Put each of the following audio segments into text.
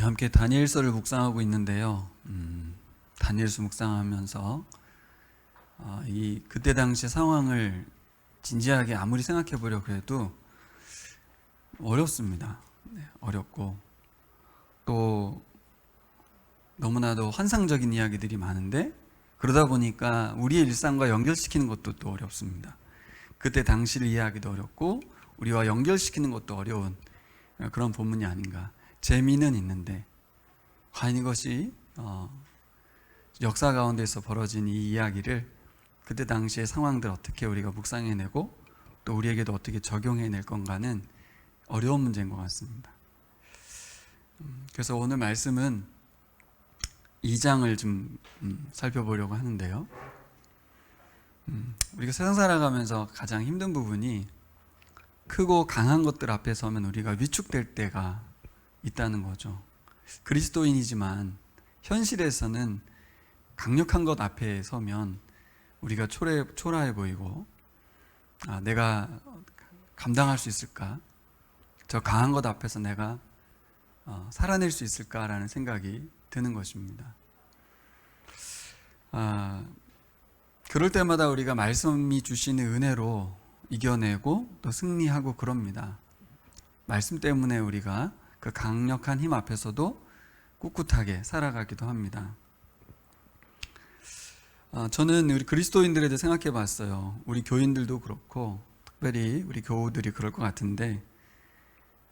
함께 다니엘서를 묵상하고 있는데요. 다니엘서 묵상하면서 이 그때 당시 상황을 진지하게 아무리 생각해 보려고 해도 어렵습니다. 어렵고 또 너무나도 환상적인 이야기들이 많은데 그러다 보니까 우리의 일상과 연결시키는 것도 또 어렵습니다. 그때 당시를 이해하기도 어렵고 우리와 연결시키는 것도 어려운 그런 본문이 아닌가. 재미는 있는데 과연 이것이 역사 가운데서 벌어진 이 이야기를 그때 당시의 상황들 어떻게 우리가 묵상해내고 또 우리에게도 어떻게 적용해낼 건가는 어려운 문제인 것 같습니다. 그래서 오늘 말씀은 2장을 좀 살펴보려고 하는데요. 우리가 세상 살아가면서 가장 힘든 부분이 크고 강한 것들 앞에 서면 우리가 위축될 때가 있다는 거죠. 그리스도인이지만 현실에서는 강력한 것 앞에 서면 우리가 초라해 보이고 내가 감당할 수 있을까? 저 강한 것 앞에서 내가 살아낼 수 있을까라는 생각이 드는 것입니다. 그럴 때마다 우리가 말씀이 주시는 은혜로 이겨내고 또 승리하고 그럽니다. 말씀 때문에 우리가 그 강력한 힘 앞에서도 꿋꿋하게 살아가기도 합니다. 저는 우리 그리스도인들에 대해 생각해 봤어요. 우리 교인들도 그렇고 특별히 우리 교우들이 그럴 것 같은데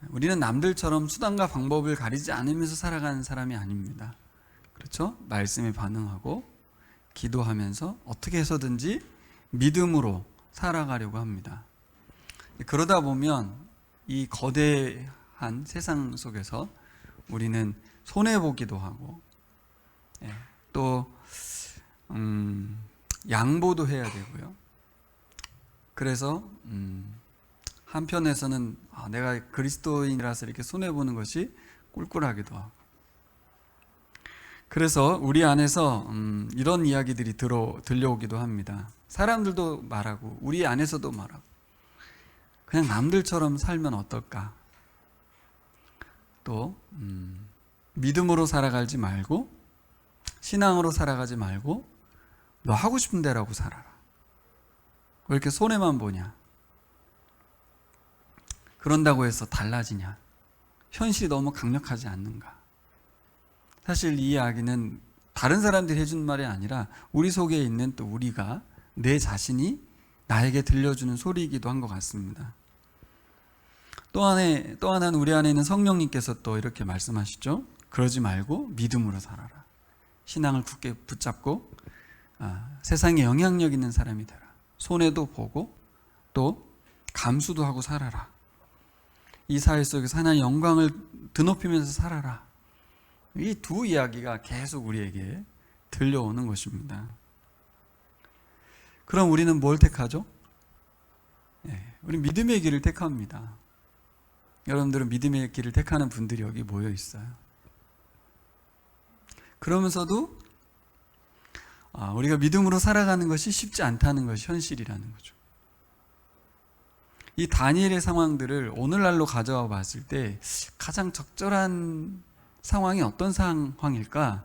우리는 남들처럼 수단과 방법을 가리지 않으면서 살아가는 사람이 아닙니다. 그렇죠? 말씀에 반응하고 기도하면서 어떻게 해서든지 믿음으로 살아가려고 합니다. 그러다 보면 이 거대한 세상 속에서 우리는 손해보기도 하고 또 양보도 해야 되고요. 그래서 한편에서는 내가 그리스도인이라서 이렇게 손해보는 것이 꿀꿀하기도 하고 그래서 우리 안에서 이런 이야기들이 들려오기도 합니다. 사람들도 말하고 우리 안에서도 말하고 그냥 남들처럼 살면 어떨까? 또 믿음으로 살아가지 말고 신앙으로 살아가지 말고 너 하고 싶은 대로 하고 살아라. 왜 이렇게 손해만 보냐? 그런다고 해서 달라지냐? 현실이 너무 강력하지 않는가? 사실 이 이야기는 다른 사람들이 해준 말이 아니라 우리 속에 있는 또 우리가 내 자신이 나에게 들려주는 소리이기도 한 것 같습니다. 또 하나는 우리 안에 있는 성령님께서 또 이렇게 말씀하시죠. 그러지 말고 믿음으로 살아라. 신앙을 굳게 붙잡고 세상에 영향력 있는 사람이 되라. 손해도 보고 또 감수도 하고 살아라. 이 사회 속에서 하나님의 영광을 드높이면서 살아라. 이 두 이야기가 계속 우리에게 들려오는 것입니다. 그럼 우리는 뭘 택하죠? 우리 믿음의 길을 택합니다. 여러분들은 믿음의 길을 택하는 분들이 여기 모여 있어요. 그러면서도 우리가 믿음으로 살아가는 것이 쉽지 않다는 것이 현실이라는 거죠. 이 다니엘의 상황들을 오늘날로 가져와 봤을 때 가장 적절한 상황이 어떤 상황일까?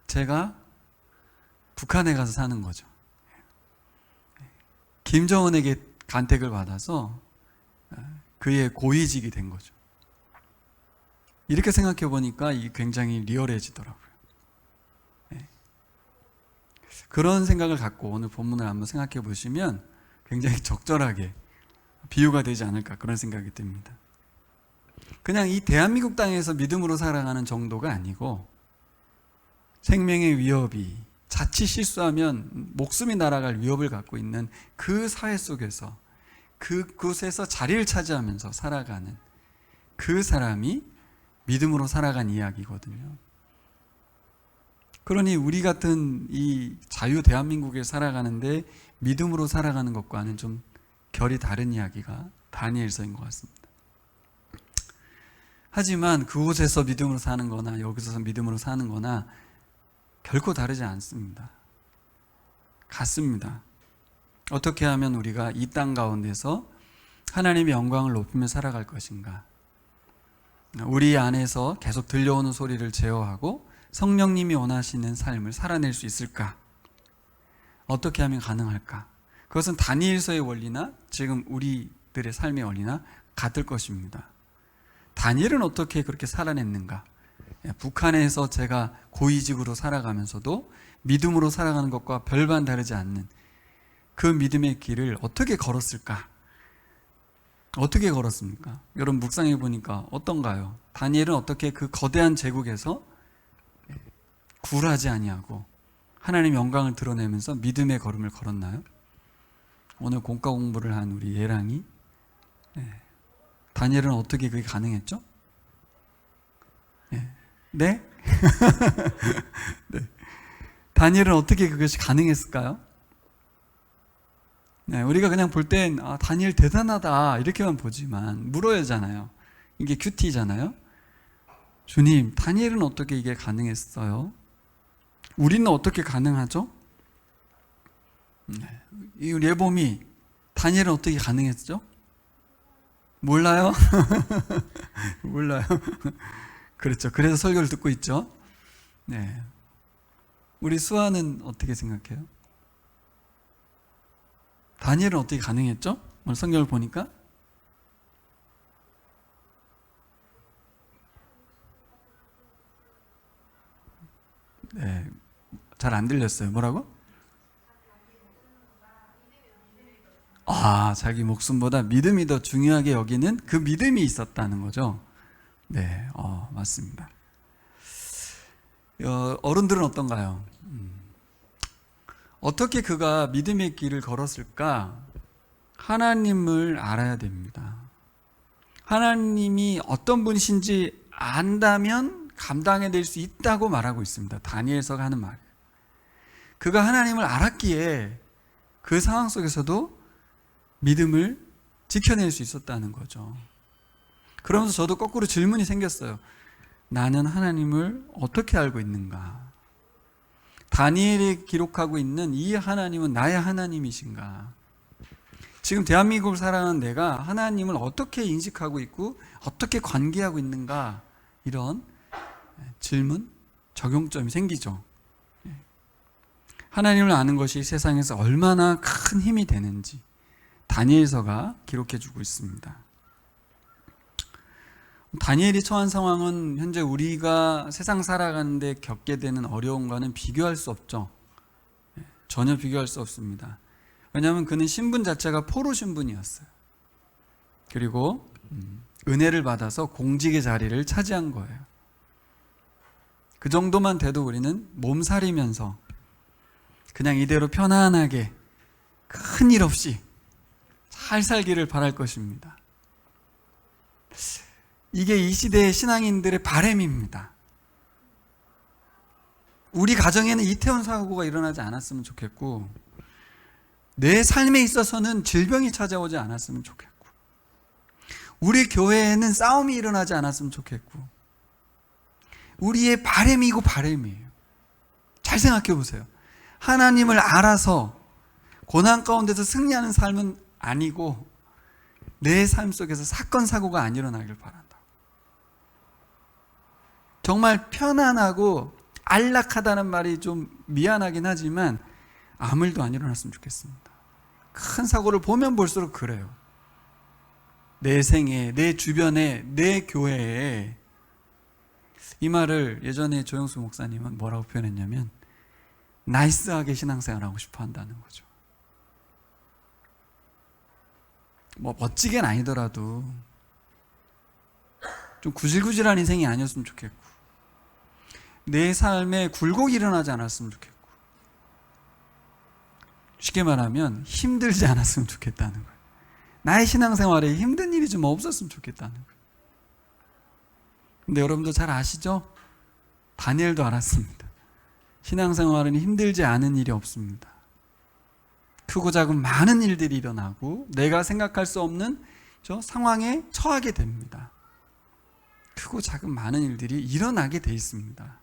제가 북한에 가서 사는 거죠. 김정은에게 간택을 받아서 그의 고위직이 된 거죠. 이렇게 생각해 보니까 이게 굉장히 리얼해지더라고요. 그런 생각을 갖고 오늘 본문을 한번 생각해 보시면 굉장히 적절하게 비유가 되지 않을까 그런 생각이 듭니다. 그냥 이 대한민국 땅에서 믿음으로 살아가는 정도가 아니고 생명의 위협이 자칫 실수하면 목숨이 날아갈 위협을 갖고 있는 그 사회 속에서 그곳에서 자리를 차지하면서 살아가는 그 사람이 믿음으로 살아간 이야기거든요. 그러니 우리 같은 이 자유 대한민국에 살아가는데 믿음으로 살아가는 것과는 좀 결이 다른 이야기가 다니엘서인 것 같습니다. 하지만 그곳에서 믿음으로 사는 거나 여기서 믿음으로 사는 거나 결코 다르지 않습니다. 같습니다. 어떻게 하면 우리가 이 땅 가운데서 하나님의 영광을 높이며 살아갈 것인가? 우리 안에서 계속 들려오는 소리를 제어하고 성령님이 원하시는 삶을 살아낼 수 있을까? 어떻게 하면 가능할까? 그것은 다니엘서의 원리나 지금 우리들의 삶의 원리나 같을 것입니다. 다니엘은 어떻게 그렇게 살아냈는가? 북한에서 제가 고위직으로 살아가면서도 믿음으로 살아가는 것과 별반 다르지 않는 그 믿음의 길을 어떻게 걸었을까? 어떻게 걸었습니까? 여러분 묵상해 보니까 어떤가요? 다니엘은 어떻게 그 거대한 제국에서 굴하지 아니하고 하나님의 영광을 드러내면서 믿음의 걸음을 걸었나요? 오늘 공과 공부를 한 우리 예랑이 다니엘은 어떻게 그게 가능했죠? 네? 네? 다니엘은 어떻게 그것이 가능했을까요? 우리가 그냥 볼 땐 다니엘 대단하다 이렇게만 보지만 물어야 하잖아요. 이게 큐티잖아요. 주님, 다니엘은 어떻게 이게 가능했어요? 우리는 어떻게 가능하죠? 이 예봄이 다니엘은 어떻게 가능했죠? 몰라요? 몰라요. 그렇죠. 그래서 설교를 듣고 있죠. 네. 우리 수아는 어떻게 생각해요? 다니엘은 어떻게 가능했죠? 오늘 성경을 보니까 네, 잘 안 들렸어요. 뭐라고? 자기 목숨보다 믿음이 더 중요하게 여기는 그 믿음이 있었다는 거죠. 네, 맞습니다. 어른들은 어떤가요? 어떻게 그가 믿음의 길을 걸었을까? 하나님을 알아야 됩니다. 하나님이 어떤 분이신지 안다면 감당해낼 수 있다고 말하고 있습니다. 다니엘서가 하는 말. 그가 하나님을 알았기에 그 상황 속에서도 믿음을 지켜낼 수 있었다는 거죠. 그러면서 저도 거꾸로 질문이 생겼어요. 나는 하나님을 어떻게 알고 있는가? 다니엘이 기록하고 있는 이 하나님은 나의 하나님이신가? 지금 대한민국을 살아가는 내가 하나님을 어떻게 인식하고 있고 어떻게 관계하고 있는가? 이런 질문, 적용점이 생기죠. 하나님을 아는 것이 세상에서 얼마나 큰 힘이 되는지 다니엘서가 기록해주고 있습니다. 다니엘이 처한 상황은 현재 우리가 세상 살아가는데 겪게 되는 어려움과는 비교할 수 없죠. 전혀 비교할 수 없습니다. 왜냐하면 그는 신분 자체가 포로 신분이었어요. 그리고 은혜를 받아서 공직의 자리를 차지한 거예요. 그 정도만 돼도 우리는 몸살이면서 그냥 이대로 편안하게 큰일 없이 잘 살기를 바랄 것입니다. 이게 이 시대의 신앙인들의 바람입니다. 우리 가정에는 이태원 사고가 일어나지 않았으면 좋겠고, 내 삶에 있어서는 질병이 찾아오지 않았으면 좋겠고, 우리 교회에는 싸움이 일어나지 않았으면 좋겠고, 우리의 바람이고 바람이에요. 잘 생각해 보세요. 하나님을 알아서 고난 가운데서 승리하는 삶은 아니고 내 삶 속에서 사건 사고가 안 일어나길 바란다. 정말 편안하고 안락하다는 말이 좀 미안하긴 하지만 아무 일도 안 일어났으면 좋겠습니다. 큰 사고를 보면 볼수록 그래요. 내 생에, 내 주변에, 내 교회에. 이 말을 예전에 조영수 목사님은 뭐라고 표현했냐면 나이스하게 신앙생활하고 싶어 한다는 거죠. 뭐 멋지게는 아니더라도 좀 구질구질한 인생이 아니었으면 좋겠고, 내 삶에 굴곡이 일어나지 않았으면 좋겠고, 쉽게 말하면 힘들지 않았으면 좋겠다는 거예요. 나의 신앙생활에 힘든 일이 좀 없었으면 좋겠다는 거예요. 근데 여러분도 잘 아시죠? 다니엘도 알았습니다. 신앙생활은 힘들지 않은 일이 없습니다. 크고 작은 많은 일들이 일어나고 내가 생각할 수 없는 저 상황에 처하게 됩니다. 크고 작은 많은 일들이 일어나게 돼 있습니다.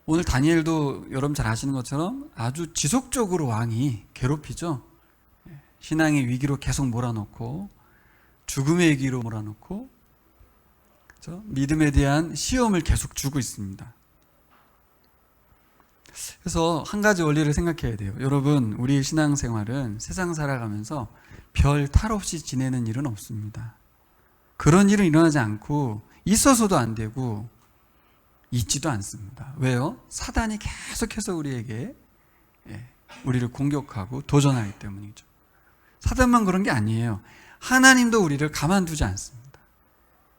오늘 다니엘도 여러분 잘 아시는 것처럼 아주 지속적으로 왕이 괴롭히죠. 신앙의 위기로 계속 몰아넣고 죽음의 위기로 몰아넣고 믿음에 대한 시험을 계속 주고 있습니다. 그래서 한 가지 원리를 생각해야 돼요. 여러분, 우리의 신앙생활은 세상 살아가면서 별 탈 없이 지내는 일은 없습니다. 그런 일은 일어나지 않고 있어서도 안 되고 있지도 않습니다. 왜요? 사단이 계속해서 우리에게 우리를 공격하고 도전하기 때문이죠. 사단만 그런 게 아니에요. 하나님도 우리를 가만두지 않습니다.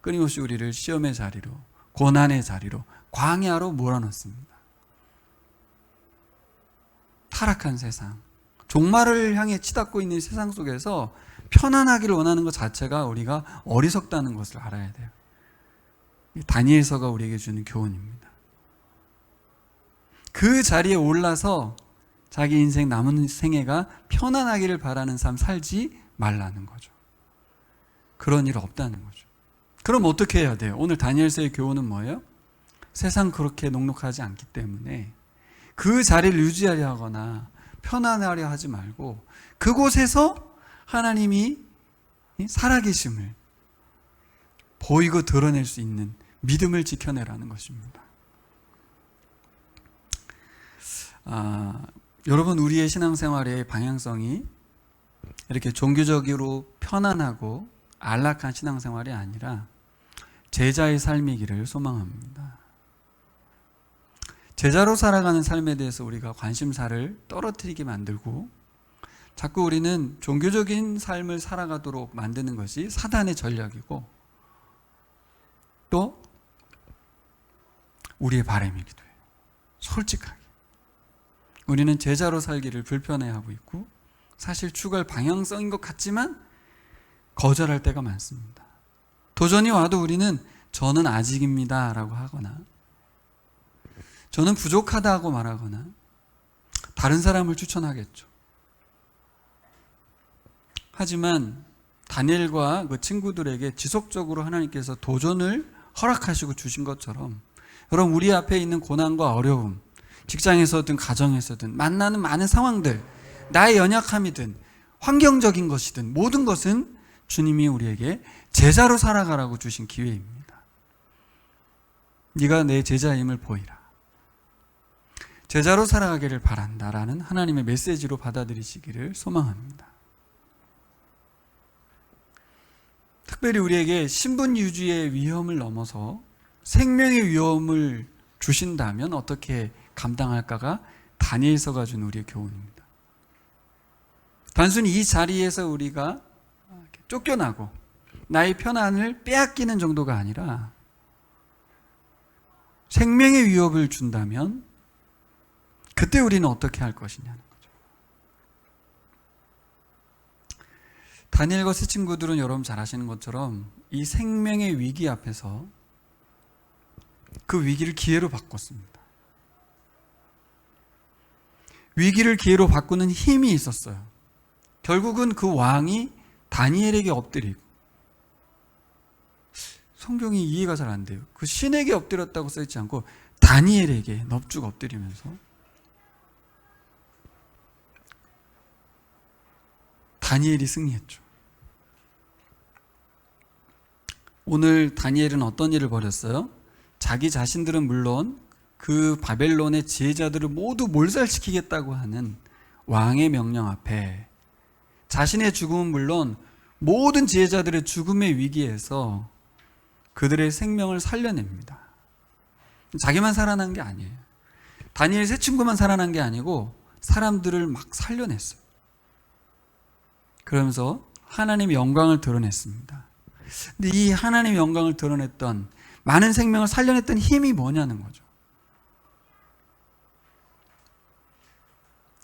끊임없이 우리를 시험의 자리로, 고난의 자리로, 광야로 몰아넣습니다. 타락한 세상, 종말을 향해 치닫고 있는 세상 속에서 편안하기를 원하는 것 자체가 우리가 어리석다는 것을 알아야 돼요. 다니엘서가 우리에게 주는 교훈입니다. 그 자리에 올라서 자기 인생 남은 생애가 편안하기를 바라는 삶 살지 말라는 거죠. 그런 일 없다는 거죠. 그럼 어떻게 해야 돼요? 오늘 다니엘서의 교훈은 뭐예요? 세상 그렇게 녹록하지 않기 때문에 그 자리를 유지하려 하거나 편안하려 하지 말고 그곳에서 하나님이 살아계심을 보이고 드러낼 수 있는 믿음을 지켜내라는 것입니다. 여러분, 우리의 신앙생활의 방향성이 이렇게 종교적으로 편안하고 안락한 신앙생활이 아니라 제자의 삶이기를 소망합니다. 제자로 살아가는 삶에 대해서 우리가 관심사를 떨어뜨리게 만들고 자꾸 우리는 종교적인 삶을 살아가도록 만드는 것이 사단의 전략이고 또 우리의 바람이기도 해요. 솔직하게 우리는 제자로 살기를 불편해하고 있고 사실 추구할 방향성인 것 같지만 거절할 때가 많습니다. 도전이 와도 우리는 저는 아직입니다 라고 하거나 저는 부족하다고 말하거나 다른 사람을 추천하겠죠. 하지만 다니엘과 그 친구들에게 지속적으로 하나님께서 도전을 허락하시고 주신 것처럼 여러분, 우리 앞에 있는 고난과 어려움, 직장에서든 가정에서든 만나는 많은 상황들, 나의 연약함이든 환경적인 것이든 모든 것은 주님이 우리에게 제자로 살아가라고 주신 기회입니다. 네가 내 제자임을 보이라. 제자로 살아가기를 바란다라는 하나님의 메시지로 받아들이시기를 소망합니다. 특별히 우리에게 신분 유지의 위험을 넘어서 생명의 위험을 주신다면 어떻게 감당할까가 다니엘서가 준 우리의 교훈입니다. 단순히 이 자리에서 우리가 쫓겨나고 나의 편안을 빼앗기는 정도가 아니라 생명의 위협을 준다면 그때 우리는 어떻게 할 것이냐는 거죠. 다니엘과 세 친구들은 여러분 잘 아시는 것처럼 이 생명의 위기 앞에서 그 위기를 기회로 바꿨습니다. 위기를 기회로 바꾸는 힘이 있었어요. 결국은 그 왕이 다니엘에게 엎드리고, 성경이 이해가 잘 안 돼요. 그 신에게 엎드렸다고 써있지 않고 다니엘에게 넙죽 엎드리면서 다니엘이 승리했죠. 오늘 다니엘은 어떤 일을 벌였어요? 자기 자신들은 물론 그 바벨론의 지혜자들을 모두 몰살시키겠다고 하는 왕의 명령 앞에 자신의 죽음은 물론 모든 지혜자들의 죽음의 위기에서 그들의 생명을 살려냅니다. 자기만 살아난 게 아니에요. 다니엘 세 친구만 살아난 게 아니고 사람들을 막 살려냈어요. 그러면서 하나님의 영광을 드러냈습니다. 근데 이 하나님의 영광을 드러냈던, 많은 생명을 살려냈던 힘이 뭐냐는 거죠.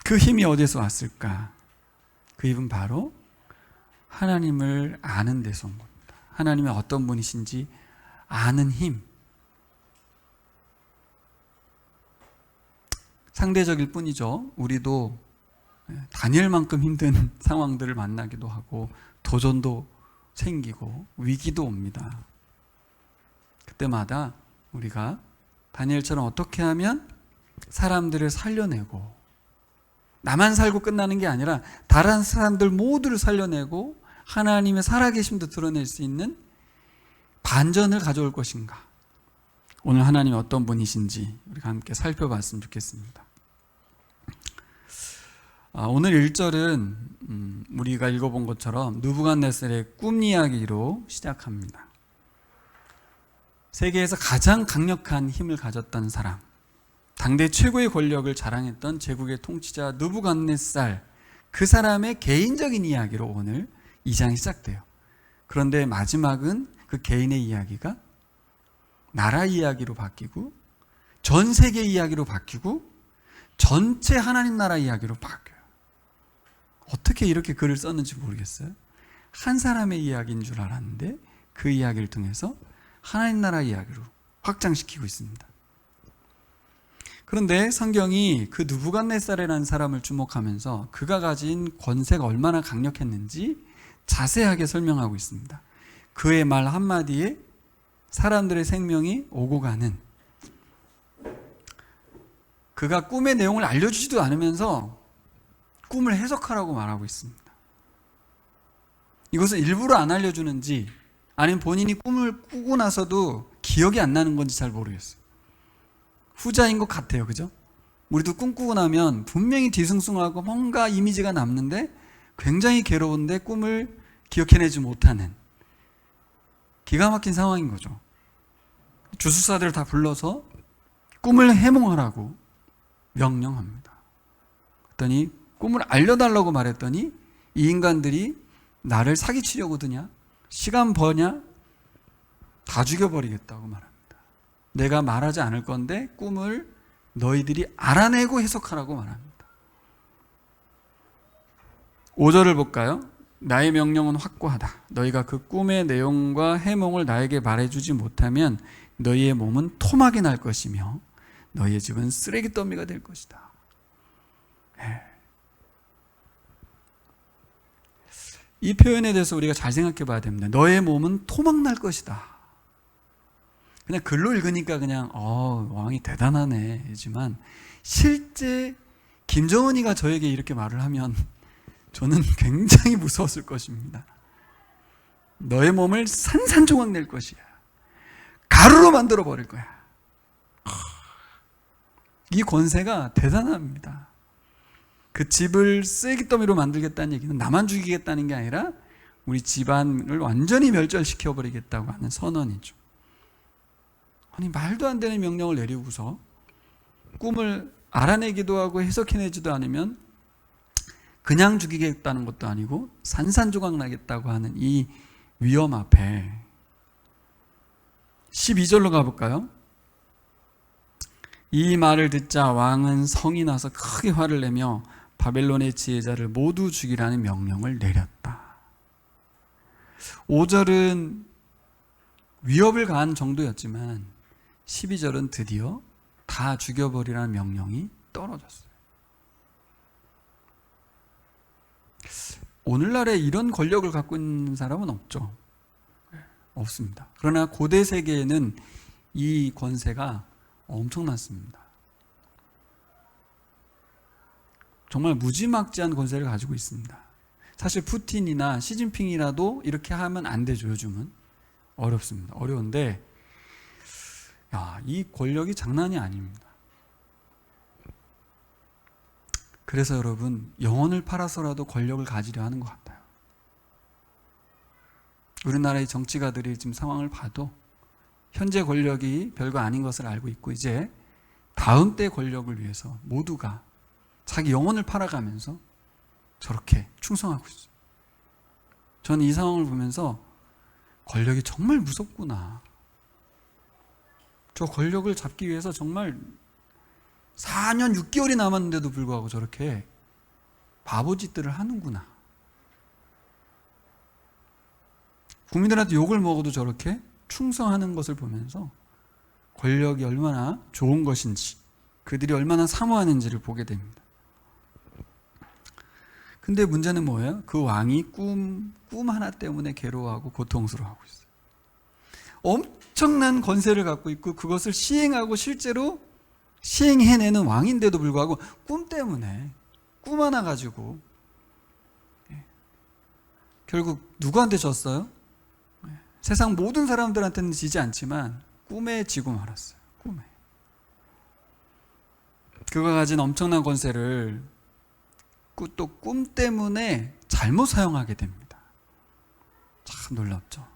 그 힘이 어디서 왔을까? 그 힘은 바로 하나님을 아는 데서 온 겁니다. 하나님이 어떤 분이신지 아는 힘. 상대적일 뿐이죠. 우리도 다니엘만큼 힘든 상황들을 만나기도 하고 도전도 생기고 위기도 옵니다. 그때마다 우리가 다니엘처럼 어떻게 하면 사람들을 살려내고, 나만 살고 끝나는 게 아니라 다른 사람들 모두를 살려내고 하나님의 살아계심도 드러낼 수 있는 반전을 가져올 것인가? 오늘 하나님이 어떤 분이신지 우리가 함께 살펴봤으면 좋겠습니다. 오늘 1절은 우리가 읽어본 것처럼 느부갓네살의 꿈 이야기로 시작합니다. 세계에서 가장 강력한 힘을 가졌던 사람, 당대 최고의 권력을 자랑했던 제국의 통치자 느부갓네살, 그 사람의 개인적인 이야기로 오늘 2장이 시작돼요. 그런데 마지막은 그 개인의 이야기가 나라 이야기로 바뀌고 전 세계 이야기로 바뀌고 전체 하나님 나라 이야기로 바뀌어요. 어떻게 이렇게 글을 썼는지 모르겠어요. 한 사람의 이야기인 줄 알았는데 그 이야기를 통해서 하나님 나라 이야기로 확장시키고 있습니다. 그런데 성경이 그 느부갓네살이라는 사람을 주목하면서 그가 가진 권세가 얼마나 강력했는지 자세하게 설명하고 있습니다. 그의 말 한마디에 사람들의 생명이 오고 가는, 그가 꿈의 내용을 알려주지도 않으면서 꿈을 해석하라고 말하고 있습니다. 이것은 일부러 안 알려주는지 아니면 본인이 꿈을 꾸고 나서도 기억이 안 나는 건지 잘 모르겠어요. 후자인 것 같아요. 그죠? 우리도 꿈꾸고 나면 분명히 뒤숭숭하고 뭔가 이미지가 남는데 굉장히 괴로운데 꿈을 기억해내지 못하는 기가 막힌 상황인 거죠. 주술사들을 다 불러서 꿈을 해몽하라고 명령합니다. 그랬더니 꿈을 알려달라고 말했더니 이 인간들이 나를 사기치려고 드냐? 시간 버냐? 다 죽여버리겠다고 말합니다. 내가 말하지 않을 건데 꿈을 너희들이 알아내고 해석하라고 말합니다. 5절을 볼까요? 나의 명령은 확고하다. 너희가 그 꿈의 내용과 해몽을 나에게 말해주지 못하면 너희의 몸은 토막이 날 것이며 너희의 집은 쓰레기 더미가 될 것이다. 이 표현에 대해서 우리가 잘 생각해 봐야 됩니다. 너의 몸은 토막 날 것이다. 그냥 글로 읽으니까 그냥 왕이 대단하네 이지만 실제 김정은이가 저에게 이렇게 말을 하면 저는 굉장히 무서웠을 것입니다. 너의 몸을 산산조각 낼 것이야. 가루로 만들어 버릴 거야. 이 권세가 대단합니다. 그 집을 쓰레기더미로 만들겠다는 얘기는 나만 죽이겠다는 게 아니라 우리 집안을 완전히 멸절시켜 버리겠다고 하는 선언이죠. 아니 말도 안 되는 명령을 내리고서 꿈을 알아내기도 하고 해석해내지도 않으면 그냥 죽이겠다는 것도 아니고 산산조각 나겠다고 하는 이 위험 앞에 12절로 가볼까요? 이 말을 듣자 왕은 성이 나서 크게 화를 내며 바벨론의 지혜자를 모두 죽이라는 명령을 내렸다. 5절은 위협을 가한 정도였지만 12절은 드디어 다 죽여버리라는 명령이 떨어졌어요. 오늘날에 이런 권력을 갖고 있는 사람은 없죠. 없습니다. 그러나 고대 세계에는 이 권세가 엄청났습니다. 정말 무지막지한 권세를 가지고 있습니다. 사실 푸틴이나 시진핑이라도 이렇게 하면 안 되죠. 요즘은 어렵습니다. 어려운데 이 권력이 장난이 아닙니다. 그래서 여러분 영혼을 팔아서라도 권력을 가지려 하는 것 같아요. 우리나라의 정치가들이 지금 상황을 봐도 현재 권력이 별거 아닌 것을 알고 있고 이제 다음 때 권력을 위해서 모두가 자기 영혼을 팔아가면서 저렇게 충성하고 있어요. 저는 이 상황을 보면서 권력이 정말 무섭구나. 저 권력을 잡기 위해서 정말 4년 6개월이 남았는데도 불구하고 저렇게 바보짓들을 하는구나. 국민들한테 욕을 먹어도 저렇게 충성하는 것을 보면서 권력이 얼마나 좋은 것인지, 그들이 얼마나 사모하는지를 보게 됩니다. 근데 문제는 뭐예요? 그 왕이 꿈 하나 때문에 괴로워하고 고통스러워하고 있어요. 엄청난 권세를 갖고 있고 그것을 시행하고 실제로 시행해내는 왕인데도 불구하고 꿈 때문에 꿈 하나 가지고 결국 누구한테 졌어요? 세상 모든 사람들한테는 지지 않지만 꿈에 지고 말았어요. 꿈에. 그가 가진 엄청난 권세를 또 꿈 때문에 잘못 사용하게 됩니다. 참 놀랍죠.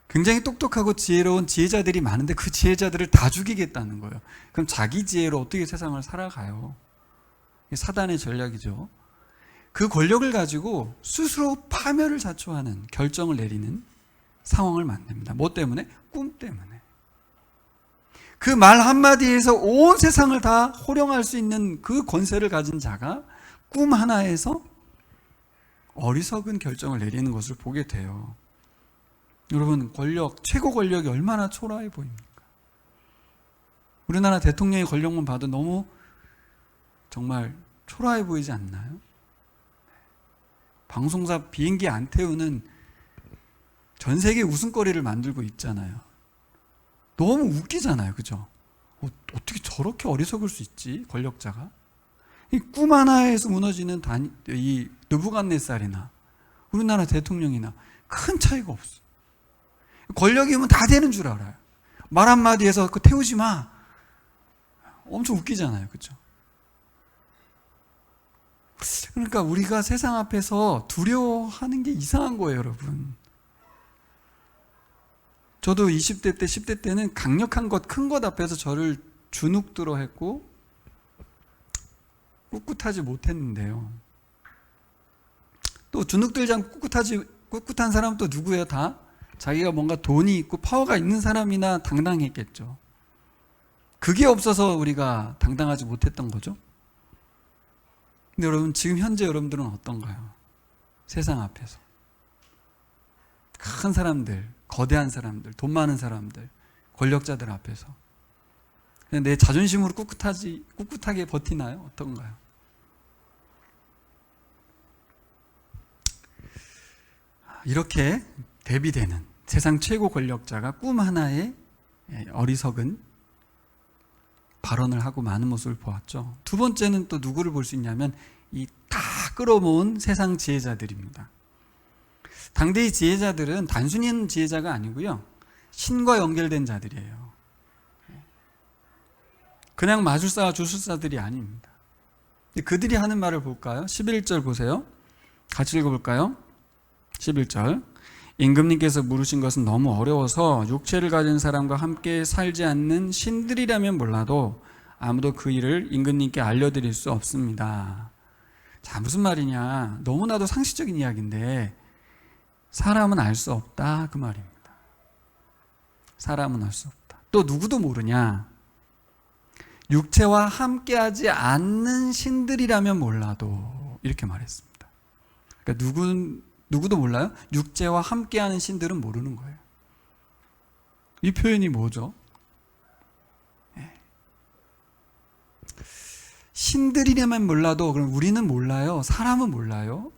굉장히 똑똑하고 지혜로운 지혜자들이 많은데 그 지혜자들을 다 죽이겠다는 거예요. 그럼 자기 지혜로 어떻게 세상을 살아가요? 이게 사단의 전략이죠. 그 권력을 가지고 스스로 파멸을 자초하는 결정을 내리는 상황을 만듭니다. 뭐 때문에? 꿈 때문에. 그 말 한마디에서 온 세상을 다 호령할 수 있는 그 권세를 가진 자가 꿈 하나에서 어리석은 결정을 내리는 것을 보게 돼요. 여러분, 최고 권력이 얼마나 초라해 보입니까? 우리나라 대통령의 권력만 봐도 너무 정말 초라해 보이지 않나요? 방송사 비행기 안 태우는 전 세계 웃음거리를 만들고 있잖아요. 너무 웃기잖아요. 그죠? 어떻게 저렇게 어리석을 수 있지? 권력자가. 이 꿈 하나에서 무너지는 이 느부갓네살이나 우리나라 대통령이나 큰 차이가 없어. 권력이면 다 되는 줄 알아요. 말 한마디에서 그 태우지 마. 엄청 웃기잖아요. 그죠? 그러니까 우리가 세상 앞에서 두려워하는 게 이상한 거예요, 여러분. 저도 20대 때, 10대 때는 강력한 것, 큰 것 앞에서 저를 주눅들어 했고 꿋꿋하지 못했는데요. 또 주눅들지 않고 꿋꿋한 사람은 또 누구예요? 다 자기가 뭔가 돈이 있고 파워가 있는 사람이나 당당했겠죠. 그게 없어서 우리가 당당하지 못했던 거죠. 근데 여러분, 지금 현재 여러분들은 어떤가요? 세상 앞에서 큰 사람들, 거대한 사람들, 돈 많은 사람들, 권력자들 앞에서 내 자존심으로 꿋꿋하게 버티나요? 어떤가요? 이렇게 대비되는 세상 최고 권력자가 꿈 하나에 어리석은 발언을 하고 많은 모습을 보았죠. 두 번째는 또 누구를 볼 수 있냐면 이 다 끌어모은 세상 지혜자들입니다. 당대의 지혜자들은 단순히 지혜자가 아니고요, 신과 연결된 자들이에요. 그냥 마술사와 주술사들이 아닙니다. 그들이 하는 말을 볼까요? 11절 보세요. 같이 읽어볼까요? 11절. 임금님께서 물으신 것은 너무 어려워서 육체를 가진 사람과 함께 살지 않는 신들이라면 몰라도 아무도 그 일을 임금님께 알려드릴 수 없습니다. 자, 무슨 말이냐? 너무나도 상식적인 이야기인데 사람은 알 수 없다, 그 말입니다. 사람은 알 수 없다. 또 누구도 모르냐? 육체와 함께하지 않는 신들이라면 몰라도, 이렇게 말했습니다. 그러니까 누구도 몰라요? 육체와 함께하는 신들은 모르는 거예요. 이 표현이 뭐죠? 신들이라면 몰라도, 그럼 우리는 몰라요? 사람은 몰라요?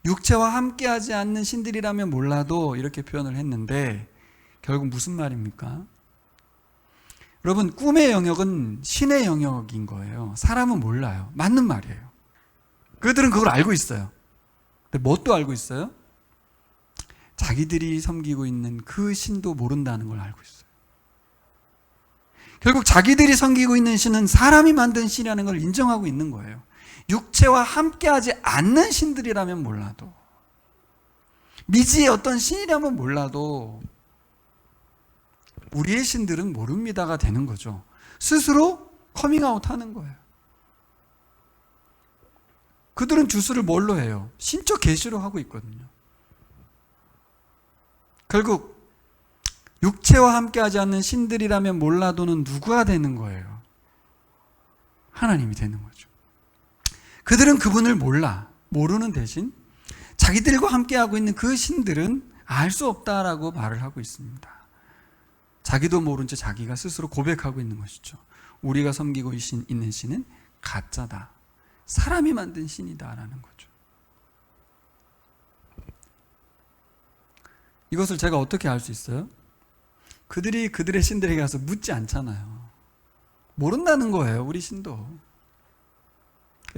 육체와 함께하지 않는 신들이라면 몰라도, 이렇게 표현을 했는데 결국 무슨 말입니까? 여러분, 꿈의 영역은 신의 영역인 거예요. 사람은 몰라요. 맞는 말이에요. 그들은 그걸 알고 있어요. 근데 뭣도 알고 있어요? 자기들이 섬기고 있는 그 신도 모른다는 걸 알고 있어요. 결국 자기들이 섬기고 있는 신은 사람이 만든 신이라는 걸 인정하고 있는 거예요. 육체와 함께하지 않는 신들이라면 몰라도, 미지의 어떤 신이라면 몰라도 우리의 신들은 모릅니다가 되는 거죠. 스스로 커밍아웃 하는 거예요. 그들은 주술을 뭘로 해요? 신적 계시로 하고 있거든요. 결국 육체와 함께하지 않는 신들이라면 몰라도는 누구가 되는 거예요? 하나님이 되는 거죠. 그들은 그분을 모르는 대신 자기들과 함께하고 있는 그 신들은 알 수 없다라고 말을 하고 있습니다. 자기도 모른 채 자기가 스스로 고백하고 있는 것이죠. 우리가 섬기고 있는 신은 가짜다, 사람이 만든 신이다라는 거죠. 이것을 제가 어떻게 알 수 있어요? 그들이 그들의 신들에게 가서 묻지 않잖아요. 모른다는 거예요, 우리 신도.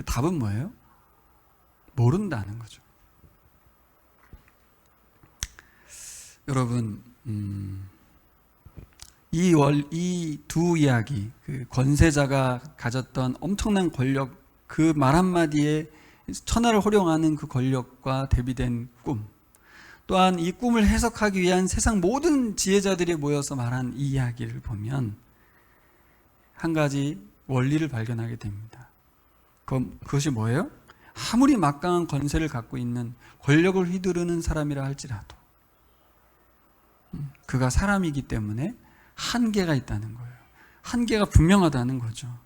답은 뭐예요? 모른다는 거죠. 여러분, 이 두 이야기, 그 권세자가 가졌던 엄청난 권력, 그 말 한마디에 천하를 호령하는 그 권력과 대비된 꿈, 또한 이 꿈을 해석하기 위한 세상 모든 지혜자들이 모여서 말한 이 이야기를 보면 한 가지 원리를 발견하게 됩니다. 그것이 뭐예요? 아무리 막강한 권세를 갖고 있는, 권력을 휘두르는 사람이라 할지라도 그가 사람이기 때문에 한계가 있다는 거예요. 한계가 분명하다는 거죠.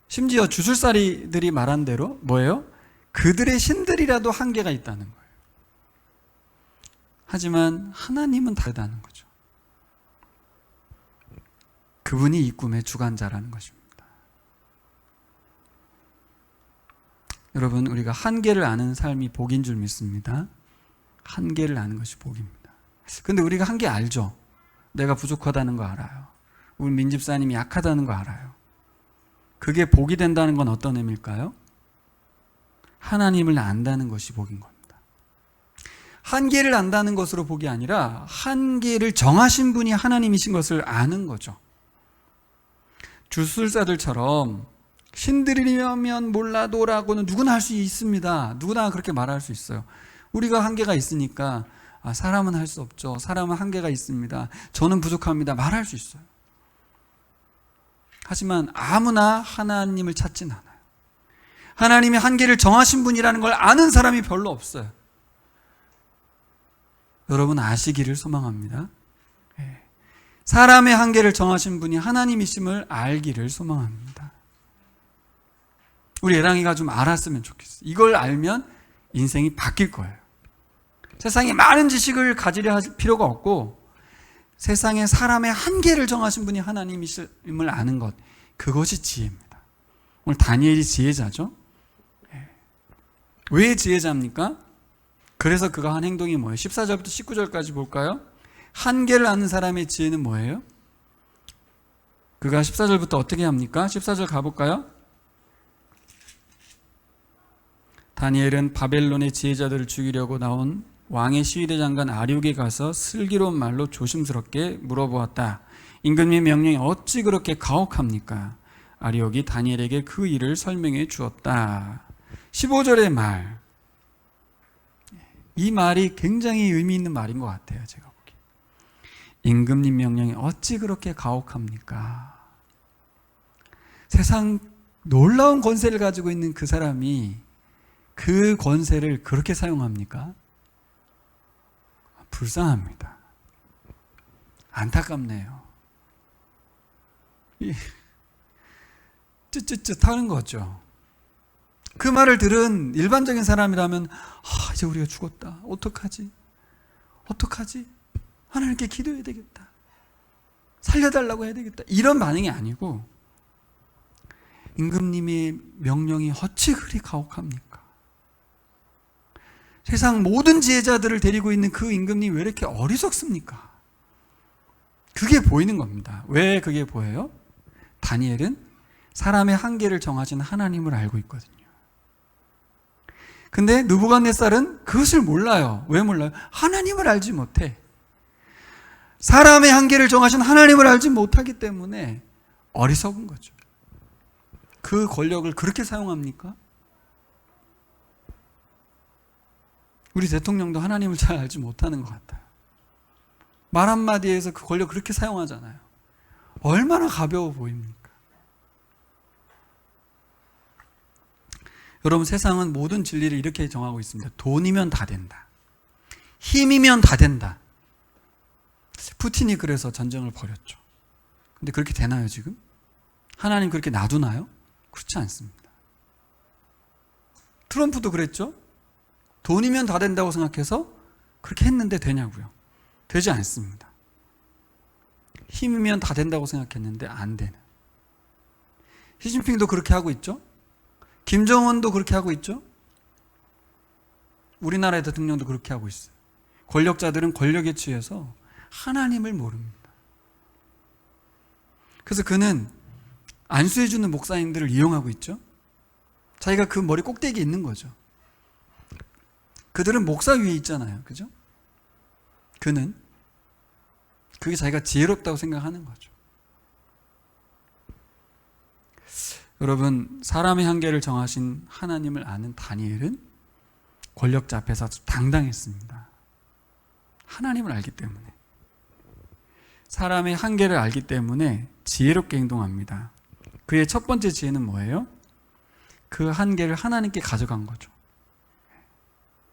심지어 주술사리들이 말한 대로 뭐예요? 그들의 신들이라도 한계가 있다는 거예요. 하지만 하나님은 다르다는 거죠. 그분이 이 꿈의 주관자라는 것입니다. 여러분, 우리가 한계를 아는 삶이 복인 줄 믿습니다. 한계를 아는 것이 복입니다. 근데 우리가 한계 알죠? 내가 부족하다는 거 알아요. 우리 민집사님이 약하다는 거 알아요. 그게 복이 된다는 건 어떤 의미일까요? 하나님을 안다는 것이 복인 겁니다. 한계를 안다는 것으로 복이 아니라 한계를 정하신 분이 하나님이신 것을 아는 거죠. 주술사들처럼 신들이면 몰라도라고는 누구나 할 수 있습니다. 누구나 그렇게 말할 수 있어요. 우리가 한계가 있으니까 사람은 할 수 없죠. 사람은 한계가 있습니다. 저는 부족합니다. 말할 수 있어요. 하지만 아무나 하나님을 찾진 않아요. 하나님이 한계를 정하신 분이라는 걸 아는 사람이 별로 없어요. 여러분 아시기를 소망합니다. 사람의 한계를 정하신 분이 하나님이심을 알기를 소망합니다. 우리 예랑이가 좀 알았으면 좋겠어요. 이걸 알면 인생이 바뀔 거예요. 세상에 많은 지식을 가지려 할 필요가 없고 세상에 사람의 한계를 정하신 분이 하나님이심을 아는 것, 그것이 지혜입니다. 오늘 다니엘이 지혜자죠. 왜 지혜자입니까? 그래서 그가 한 행동이 뭐예요? 14절부터 19절까지 볼까요? 한계를 아는 사람의 지혜는 뭐예요? 그가 14절부터 어떻게 합니까? 14절 가볼까요? 다니엘은 바벨론의 지혜자들을 죽이려고 나온 왕의 시위대 장관 아리옥에 가서 슬기로운 말로 조심스럽게 물어보았다. 임금님의 명령이 어찌 그렇게 가혹합니까? 아리옥이 다니엘에게 그 일을 설명해 주었다. 15절의 말, 이 말이 굉장히 의미 있는 말인 것 같아요. 제가 보기에. 임금님 명령이 어찌 그렇게 가혹합니까? 세상 놀라운 권세를 가지고 있는 그 사람이 그 권세를 그렇게 사용합니까? 불쌍합니다. 안타깝네요. 쯧쯧쯧 하는 거죠. 그 말을 들은 일반적인 사람이라면 이제 우리가 죽었다. 어떡하지? 하나님께 기도해야 되겠다. 살려달라고 해야 되겠다. 이런 반응이 아니고 임금님의 명령이 어찌 그리 가혹합니까? 세상 모든 지혜자들을 데리고 있는 그 임금님이 왜 이렇게 어리석습니까? 그게 보이는 겁니다. 왜 그게 보여요? 다니엘은 사람의 한계를 정하신 하나님을 알고 있거든요. 근데 느부갓네살은 그것을 몰라요. 왜 몰라요? 하나님을 알지 못해. 사람의 한계를 정하신 하나님을 알지 못하기 때문에 어리석은 거죠. 그 권력을 그렇게 사용합니까? 우리 대통령도 하나님을 잘 알지 못하는 것 같아요. 말 한마디에서 그 권력 그렇게 사용하잖아요. 얼마나 가벼워 보입니까? 여러분, 세상은 모든 진리를 이렇게 정하고 있습니다. 돈이면 다 된다. 힘이면 다 된다. 푸틴이 그래서 전쟁을 벌였죠. 근데 그렇게 되나요, 지금? 하나님 그렇게 놔두나요? 그렇지 않습니다. 트럼프도 그랬죠? 돈이면 다 된다고 생각해서 그렇게 했는데 되냐고요? 되지 않습니다. 힘이면 다 된다고 생각했는데 안 되는. 시진핑도 그렇게 하고 있죠? 김정은도 그렇게 하고 있죠? 우리나라의 대통령도 그렇게 하고 있어요. 권력자들은 권력에 취해서 하나님을 모릅니다. 그래서 그는 안수해주는 목사님들을 이용하고 있죠? 자기가 그 머리 꼭대기에 있는 거죠. 그들은 목사 위에 있잖아요. 그죠? 그게 자기가 지혜롭다고 생각하는 거죠. 여러분, 사람의 한계를 정하신 하나님을 아는 다니엘은 권력자 앞에서 당당했습니다. 하나님을 알기 때문에. 사람의 한계를 알기 때문에 지혜롭게 행동합니다. 그의 첫 번째 지혜는 뭐예요? 그 한계를 하나님께 가져간 거죠.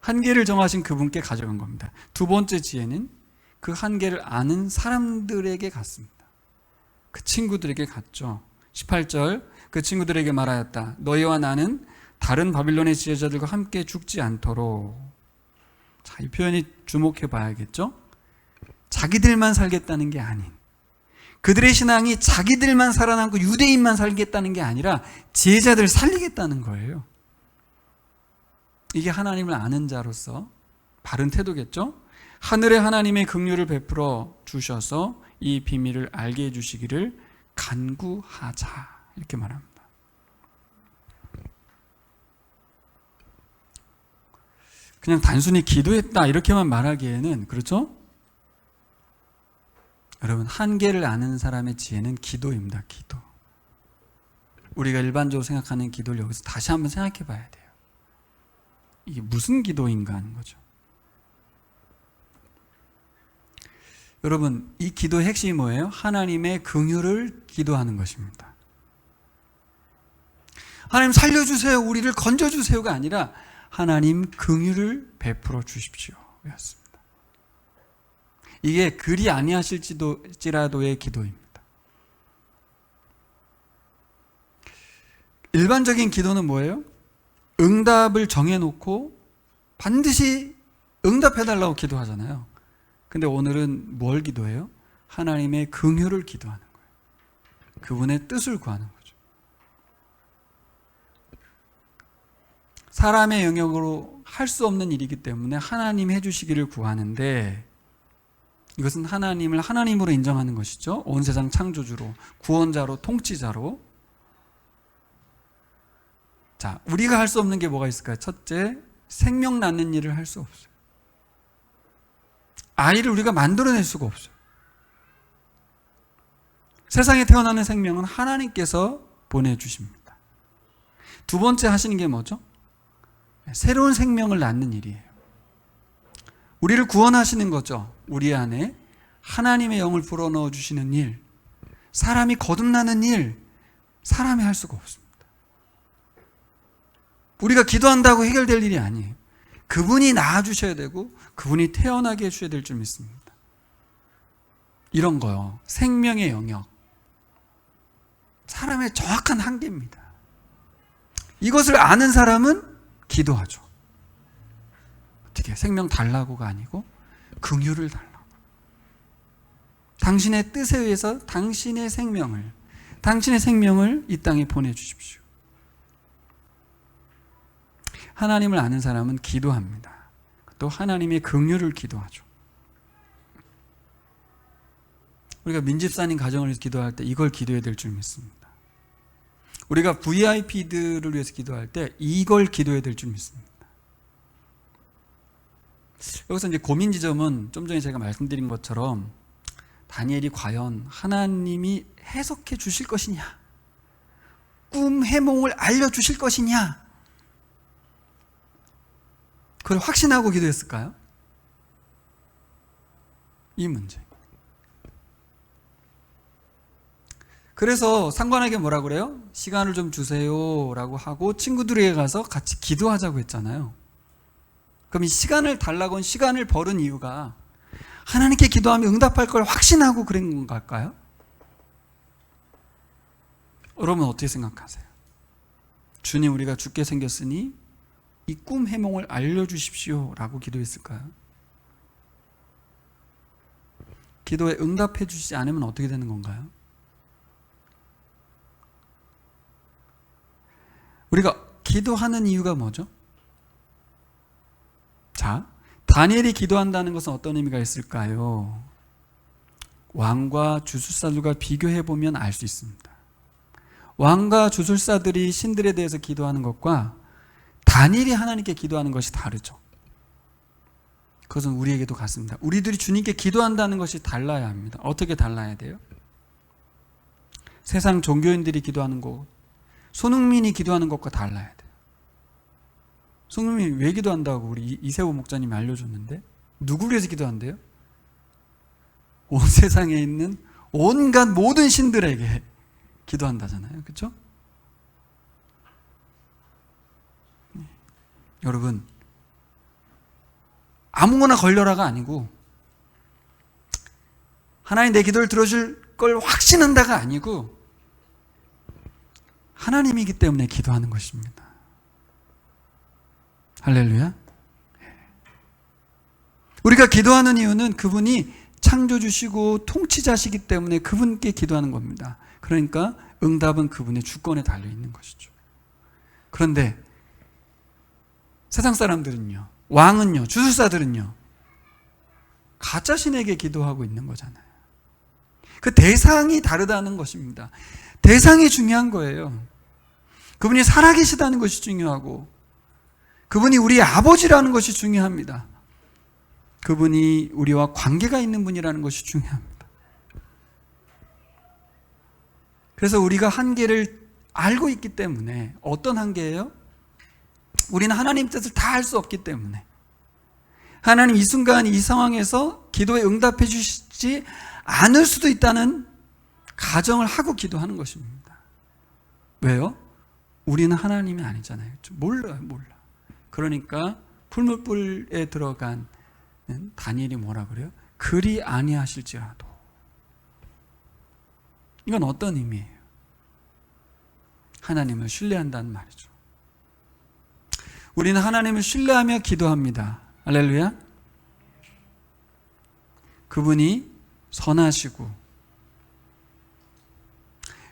한계를 정하신 그분께 가져간 겁니다. 두 번째 지혜는 그 한계를 아는 사람들에게 갔습니다. 그 친구들에게 갔죠. 18절, 그 친구들에게 말하였다. 너희와 나는 다른 바빌론의 지혜자들과 함께 죽지 않도록. 자, 이 표현이 주목해 봐야겠죠? 자기들만 살겠다는 게 아닌, 그들의 신앙이 자기들만 살아남고 유대인만 살겠다는 게 아니라 제자들 살리겠다는 거예요. 이게 하나님을 아는 자로서 바른 태도겠죠? 하늘의 하나님의 긍휼을 베풀어 주셔서 이 비밀을 알게 해주시기를 간구하자, 이렇게 말합니다. 그냥 단순히 기도했다 이렇게만 말하기에는, 그렇죠? 여러분, 한계를 아는 사람의 지혜는 기도입니다. 기도. 우리가 일반적으로 생각하는 기도를 여기서 다시 한번 생각해 봐야 돼요. 이게 무슨 기도인가 하는 거죠. 여러분, 이 기도의 핵심이 뭐예요? 하나님의 긍휼을 기도하는 것입니다. 하나님 살려주세요, 우리를 건져주세요가 아니라 하나님 긍휼을 베풀어 주십시오 였습니다. 이게 그리 아니하실지라도의 기도입니다. 일반적인 기도는 뭐예요? 응답을 정해놓고 반드시 응답해달라고 기도하잖아요. 근데 오늘은 뭘 기도해요? 하나님의 긍휼을 기도하는 거예요. 그분의 뜻을 구하는 거죠. 사람의 영역으로 할 수 없는 일이기 때문에 하나님이 해주시기를 구하는데, 이것은 하나님을 하나님으로 인정하는 것이죠. 온 세상 창조주로, 구원자로, 통치자로. 자, 우리가 할 수 없는 게 뭐가 있을까요? 첫째, 생명 낳는 일을 할 수 없어요. 아이를 우리가 만들어낼 수가 없어요. 세상에 태어나는 생명은 하나님께서 보내주십니다. 두 번째 하시는 게 뭐죠? 새로운 생명을 낳는 일이에요. 우리를 구원하시는 거죠. 우리 안에 하나님의 영을 불어넣어 주시는 일, 사람이 거듭나는 일, 사람이 할 수가 없습니다. 우리가 기도한다고 해결될 일이 아니에요. 그분이 낳아주셔야 되고 그분이 태어나게 해주셔야 될 줄 믿습니다. 이런 거요, 생명의 영역, 사람의 정확한 한계입니다. 이것을 아는 사람은 기도하죠. 어떻게 생명 달라고가 아니고 긍휼을 달라고. 당신의 뜻에 의해서 당신의 생명을 이 땅에 보내주십시오. 하나님을 아는 사람은 기도합니다. 또 하나님의 긍휼을 기도하죠. 우리가 민집사님 가정을 위해서 기도할 때 이걸 기도해야 될 줄 믿습니다. 우리가 VIP들을 위해서 기도할 때 이걸 기도해야 될 줄 믿습니다. 여기서 이제 고민 지점은 좀 전에 제가 말씀드린 것처럼 다니엘이 과연 하나님이 해석해 주실 것이냐, 꿈 해몽을 알려주실 것이냐, 그걸 확신하고 기도했을까요? 이 문제. 그래서 상관에게 뭐라 그래요? 시간을 좀 주세요 라고 하고 친구들에게 가서 같이 기도하자고 했잖아요. 그럼 이 시간을 달라고 시간을 벌은 이유가 하나님께 기도하면 응답할 걸 확신하고 그런 걸까요? 여러분 어떻게 생각하세요? 주님, 우리가 죽게 생겼으니 이 꿈 해몽을 알려주십시오 라고 기도했을까요? 기도에 응답해 주시지 않으면 어떻게 되는 건가요? 우리가 기도하는 이유가 뭐죠? 자, 다니엘이 기도한다는 것은 어떤 의미가 있을까요? 왕과 주술사들과 비교해 보면 알 수 있습니다. 왕과 주술사들이 신들에 대해서 기도하는 것과 다니엘이 하나님께 기도하는 것이 다르죠. 그것은 우리에게도 같습니다. 우리들이 주님께 기도한다는 것이 달라야 합니다. 어떻게 달라야 돼요? 세상 종교인들이 기도하는 것, 손흥민이 기도하는 것과 달라야 돼요. 손흥민이 왜 기도한다고 우리 이세호 목사님이 알려줬는데, 누구를 위해서 기도한대요? 온 세상에 있는 온갖 모든 신들에게 기도한다잖아요. 그렇죠? 여러분, 아무거나 걸려라가 아니고 하나님 내 기도를 들어줄 걸 확신한다가 아니고 하나님이기 때문에 기도하는 것입니다. 할렐루야. 우리가 기도하는 이유는 그분이 창조주시고 통치자시기 때문에 그분께 기도하는 겁니다. 그러니까 응답은 그분의 주권에 달려있는 것이죠. 그런데 세상 사람들은요, 왕은요, 주술사들은요, 가짜 신에게 기도하고 있는 거잖아요. 그 대상이 다르다는 것입니다. 대상이 중요한 거예요. 그분이 살아계시다는 것이 중요하고 그분이 우리의 아버지라는 것이 중요합니다. 그분이 우리와 관계가 있는 분이라는 것이 중요합니다. 그래서 우리가 한계를 알고 있기 때문에, 어떤 한계예요? 우리는 하나님 뜻을 다 알 수 없기 때문에, 하나님 이 순간 이 상황에서 기도에 응답해 주시지 않을 수도 있다는 가정을 하고 기도하는 것입니다. 왜요? 우리는 하나님이 아니잖아요. 몰라요. 그러니까 풀무불에 들어간 다니엘이 뭐라 그래요? 그리 아니하실지라도. 이건 어떤 의미예요? 하나님을 신뢰한다는 말이죠. 우리는 하나님을 신뢰하며 기도합니다. 할렐루야. 그분이 선하시고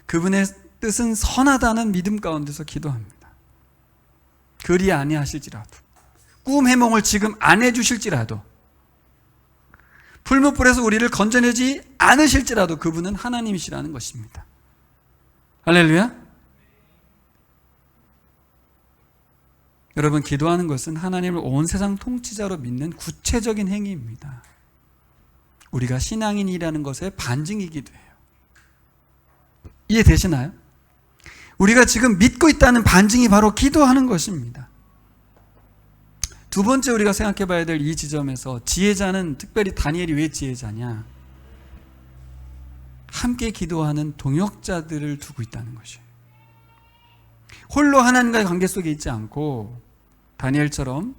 그분의 뜻은 선하다는 믿음 가운데서 기도합니다. 그리 아니하실지라도, 꿈 해몽을 지금 안 해주실지라도, 풀무불에서 우리를 건져내지 않으실지라도 그분은 하나님이시라는 것입니다. 할렐루야. 여러분, 기도하는 것은 하나님을 온 세상 통치자로 믿는 구체적인 행위입니다. 우리가 신앙인이라는 것의 반증이기도 해요. 이해되시나요? 우리가 지금 믿고 있다는 반증이 바로 기도하는 것입니다. 두 번째 우리가 생각해 봐야 될 이 지점에서, 지혜자는, 특별히 다니엘이 왜 지혜자냐? 함께 기도하는 동역자들을 두고 있다는 것이에요. 홀로 하나님과의 관계 속에 있지 않고 다니엘처럼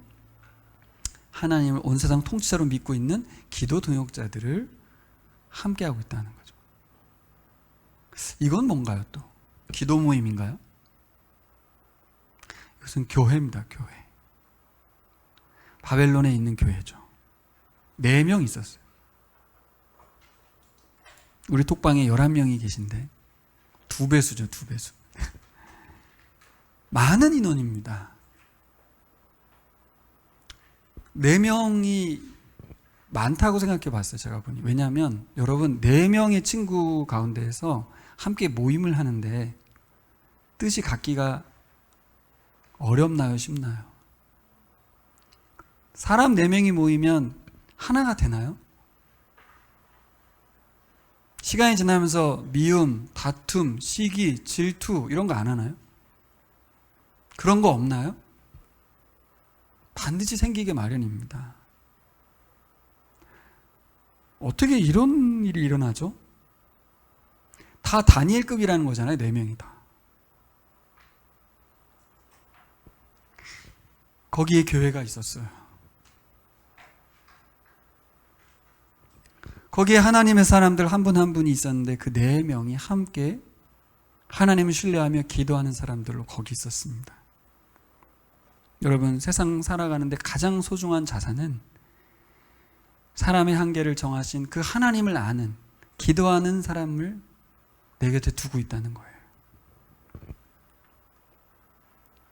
하나님을 온 세상 통치자로 믿고 있는 기도 동역자들을 함께하고 있다는 거죠. 이건 뭔가요 또? 기도 모임인가요? 이것은 교회입니다. 교회. 바벨론에 있는 교회죠. 4명 있었어요. 우리 톡방에 11명이 계신데 2배수죠. 2배수. 많은 인원입니다. 4명이 많다고 생각해 봤어요. 제가 보니. 왜냐하면 여러분, 4명의 친구 가운데에서 함께 모임을 하는데 뜻이 같기가 어렵나요? 쉽나요? 사람 4명이 모이면 하나가 되나요? 시간이 지나면서 미움, 다툼, 시기, 질투 이런 거 안 하나요? 그런 거 없나요? 반드시 생기게 마련입니다. 어떻게 이런 일이 일어나죠? 다 다니엘급이라는 거잖아요. 4명이 다. 거기에 교회가 있었어요. 거기에 하나님의 사람들 한 분 한 분이 있었는데 그 4명이 함께 하나님을 신뢰하며 기도하는 사람들로 거기 있었습니다. 여러분, 세상 살아가는데 가장 소중한 자산은 사람의 한계를 정하신 그 하나님을 아는, 기도하는 사람을 내 곁에 두고 있다는 거예요.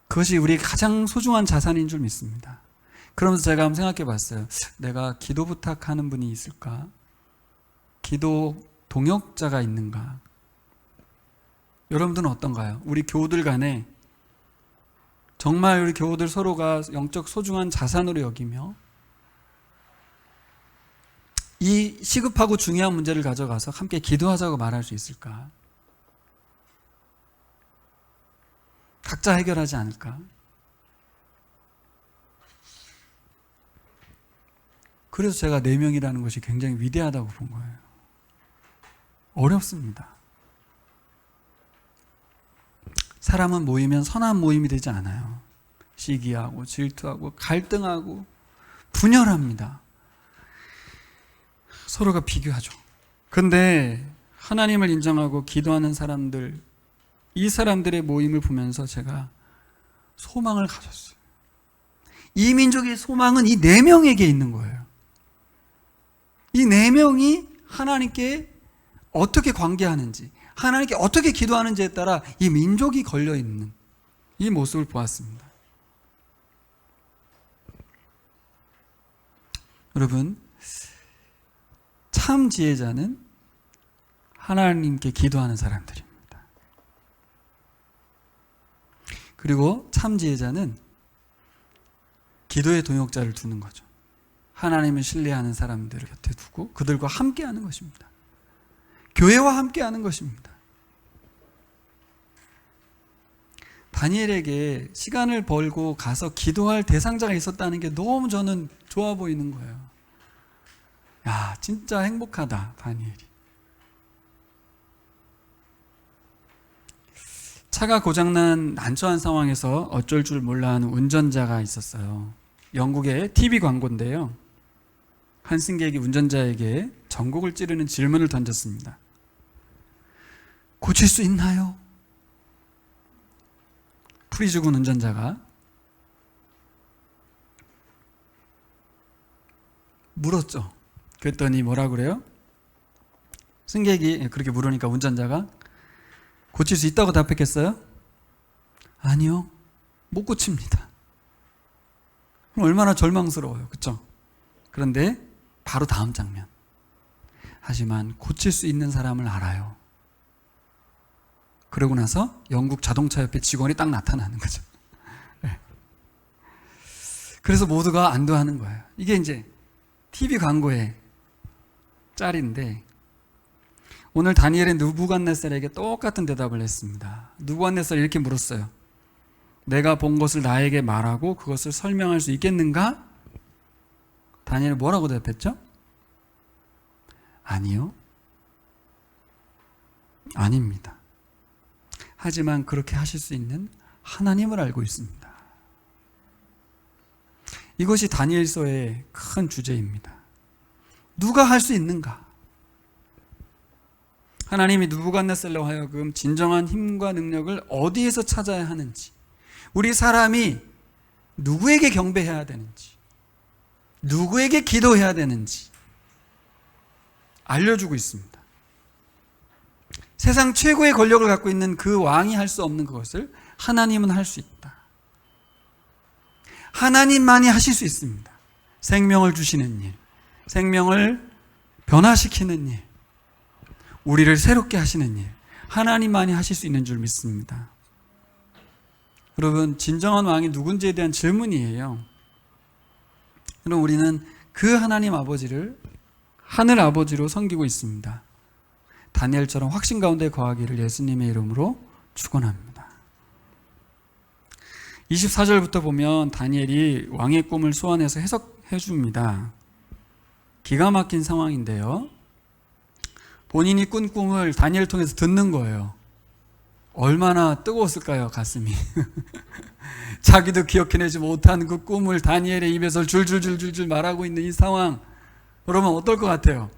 그것이 우리의 가장 소중한 자산인 줄 믿습니다. 그러면서 제가 한번 생각해 봤어요. 내가 기도 부탁하는 분이 있을까? 기도 동역자가 있는가? 여러분들은 어떤가요? 우리 교우들 간에 정말 우리 교우들 서로가 영적 소중한 자산으로 여기며 이 시급하고 중요한 문제를 가져가서 함께 기도하자고 말할 수 있을까? 각자 해결하지 않을까? 그래서 제가 4명이라는 것이 굉장히 위대하다고 본 거예요. 어렵습니다. 사람은 모이면 선한 모임이 되지 않아요. 시기하고 질투하고 갈등하고 분열합니다. 서로가 비교하죠. 근데 하나님을 인정하고 기도하는 사람들, 이 사람들의 모임을 보면서 제가 소망을 가졌어요. 이 민족의 소망은 이 4명에게 있는 거예요. 이 4명이 하나님께 어떻게 관계하는지, 하나님께 어떻게 기도하는지에 따라 이 민족이 걸려있는 이 모습을 보았습니다. 여러분, 참 지혜자는 하나님께 기도하는 사람들입니다. 그리고 참 지혜자는 기도의 동역자를 두는 거죠. 하나님을 신뢰하는 사람들을 곁에 두고 그들과 함께하는 것입니다. 교회와 함께하는 것입니다. 다니엘에게 시간을 벌고 가서 기도할 대상자가 있었다는 게 너무 저는 좋아 보이는 거예요. 야, 진짜 행복하다, 다니엘이. 차가 고장난 난처한 상황에서 어쩔 줄 몰라 하는 운전자가 있었어요. 영국의 TV 광고인데요. 한 승객이 운전자에게 전곡을 찌르는 질문을 던졌습니다. 고칠 수 있나요? 풀이 죽은 운전자가 물었죠. 그랬더니 뭐라 그래요? 승객이 그렇게 물으니까 운전자가 고칠 수 있다고 답했겠어요? 아니요, 못 고칩니다. 얼마나 절망스러워요, 그렇죠? 그런데 바로 다음 장면. 하지만 고칠 수 있는 사람을 알아요. 그러고 나서 영국 자동차협회 직원이 딱 나타나는 거죠. 네. 그래서 모두가 안도하는 거예요. 이게 이제 TV 광고의 짤인데, 오늘 다니엘은 느부갓네살에게 똑같은 대답을 했습니다. 느부갓네살이 이렇게 물었어요. 내가 본 것을 나에게 말하고 그것을 설명할 수 있겠는가? 다니엘은 뭐라고 대답했죠? 아니요, 아닙니다. 하지만 그렇게 하실 수 있는 하나님을 알고 있습니다. 이것이 다니엘서의 큰 주제입니다. 누가 할 수 있는가? 하나님이 느부갓네살로 하여금 진정한 힘과 능력을 어디에서 찾아야 하는지, 우리 사람이 누구에게 경배해야 되는지, 누구에게 기도해야 되는지 알려주고 있습니다. 세상 최고의 권력을 갖고 있는 그 왕이 할 수 없는 그것을 하나님은 할 수 있다. 하나님만이 하실 수 있습니다. 생명을 주시는 일, 생명을 변화시키는 일, 우리를 새롭게 하시는 일, 하나님만이 하실 수 있는 줄 믿습니다. 여러분, 진정한 왕이 누군지에 대한 질문이에요. 그럼 우리는 그 하나님 아버지를 하늘 아버지로 섬기고 있습니다. 다니엘처럼 확신 가운데 거하기를 예수님의 이름으로 축원합니다. 24절부터 보면 다니엘이 왕의 꿈을 소환해서 해석해 줍니다. 기가 막힌 상황인데요. 본인이 꾼 꿈을 다니엘 통해서 듣는 거예요. 얼마나 뜨거웠을까요, 가슴이. 자기도 기억해내지 못한 그 꿈을 다니엘의 입에서 줄줄줄줄줄 말하고 있는 이 상황, 여러분 어떨 것 같아요?